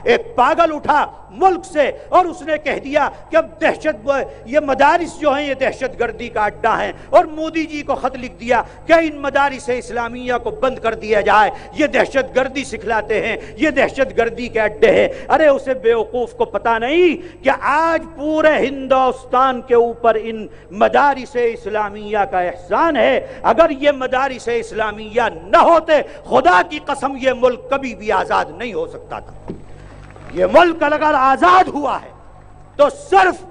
ایک پاگل اٹھا ملک سے اور اس نے کہہ دیا کہ اب یہ مدارس جو ہیں یہ دہشت گردی کا اڈا ہیں، اور مودی جی کو خط لکھ دیا کہ ان مدارس اسلامیہ کو بند کر دیا جائے، یہ دہشت گردی سکھلاتے ہیں، یہ دہشت گردی کے اڈے ہیں۔ ارے اسے بیوقوف کو پتہ نہیں کہ آج پورے ہندوستان کے اوپر ان مدارس اسلامیہ کا احسان ہے۔ اگر یہ مدارس اسلامیہ نہ ہوتے، خدا کی قسم یہ ملک کبھی بھی آزاد نہیں ہو سکتا تھا۔ یہ ملک اگر آزاد ہوا ہے تو صرف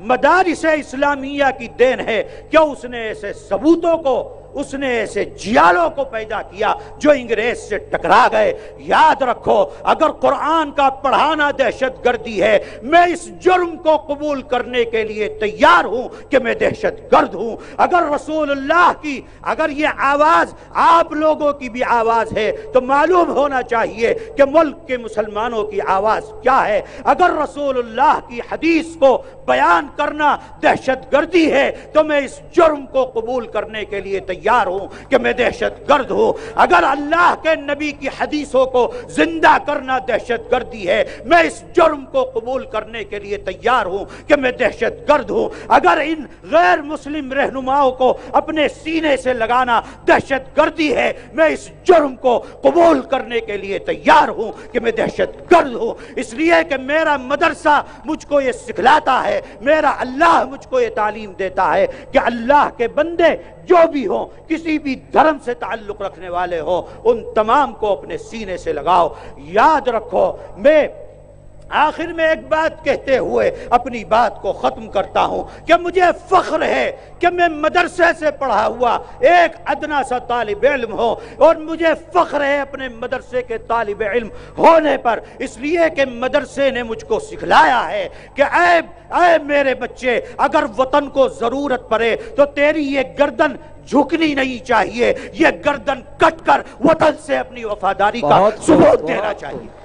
مدارس اسلامیہ کی دین ہے کہ اس نے ایسے ثبوتوں کو، اس نے ایسے جیالوں کو پیدا کیا جو انگریز سے ٹکرا گئے۔ یاد رکھو، اگر قرآن کا پڑھانا دہشت گردی ہے، میں اس جرم کو قبول کرنے کے لیے تیار ہوں کہ میں دہشت گرد ہوں۔ اگر رسول اللہ کی، اگر یہ آواز آپ لوگوں کی بھی آواز ہے تو معلوم ہونا چاہیے کہ ملک کے مسلمانوں کی آواز کیا ہے۔ اگر رسول اللہ کی حدیث کو بیان کرنا دہشت گردی ہے تو میں اس جرم کو قبول کرنے کے لیے تیار ہوں کہ میں دہشت گرد ہوں۔ اگر اللہ کے نبی کی حدیثوں کو زندہ کرنا دہشت گردی ہے، میں اس جرم کو قبول کرنے کے لیے تیار ہوں کہ میں دہشت گرد ہوں۔ اگر ان غیر مسلم رہنماؤں کو اپنے سینے سے لگانا دہشت گردی ہے، میں اس جرم کو قبول کرنے کے لیے تیار ہوں کہ میں دہشت گرد ہوں۔ اس لیے کہ میرا مدرسہ مجھ کو یہ سکھلاتا ہے، میرا اللہ مجھ کو یہ تعلیم دیتا ہے کہ اللہ کے بندے جو بھی ہوں، کسی بھی دھرم سے تعلق رکھنے والے ہوں، ان تمام کو اپنے سینے سے لگاؤ۔ یاد رکھو، میں آخر میں ایک بات کہتے ہوئے اپنی بات کو ختم کرتا ہوں کہ مجھے فخر ہے کہ میں مدرسے سے پڑھا ہوا ایک ادنا سا طالب علم ہوں، اور مجھے فخر ہے اپنے مدرسے کے طالب علم ہونے پر، اس لیے کہ مدرسے نے مجھ کو سکھلایا ہے کہ اے میرے بچے، اگر وطن کو ضرورت پڑے تو تیری یہ گردن جھکنی نہیں چاہیے، یہ گردن کٹ کر وطن سے اپنی وفاداری کا ثبوت دینا چاہیے۔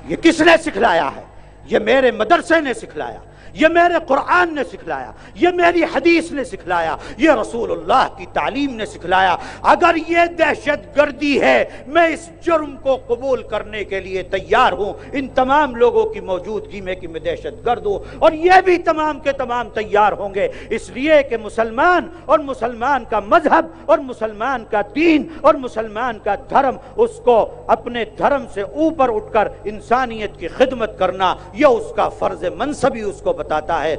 یہ کس نے سکھلایا ہے؟ یہ میرے مدرسے نے سکھلایا، یہ میرے قرآن نے سکھلایا، یہ میری حدیث نے سکھلایا، یہ رسول اللہ کی تعلیم نے سکھلایا۔ اگر یہ دہشت گردی ہے، میں اس جرم کو قبول کرنے کے لیے تیار ہوں۔ ان تمام لوگوں کی موجودگی میں کہ میں دہشت گرد ہوں، اور یہ بھی تمام کے تمام تیار ہوں گے، اس لیے کہ مسلمان اور مسلمان کا مذہب اور مسلمان کا دین اور مسلمان کا دھرم، اس کو اپنے دھرم سے اوپر اٹھ کر انسانیت کی خدمت کرنا، یہ اس کا فرض منصبی اس کو بتاتا ہے۔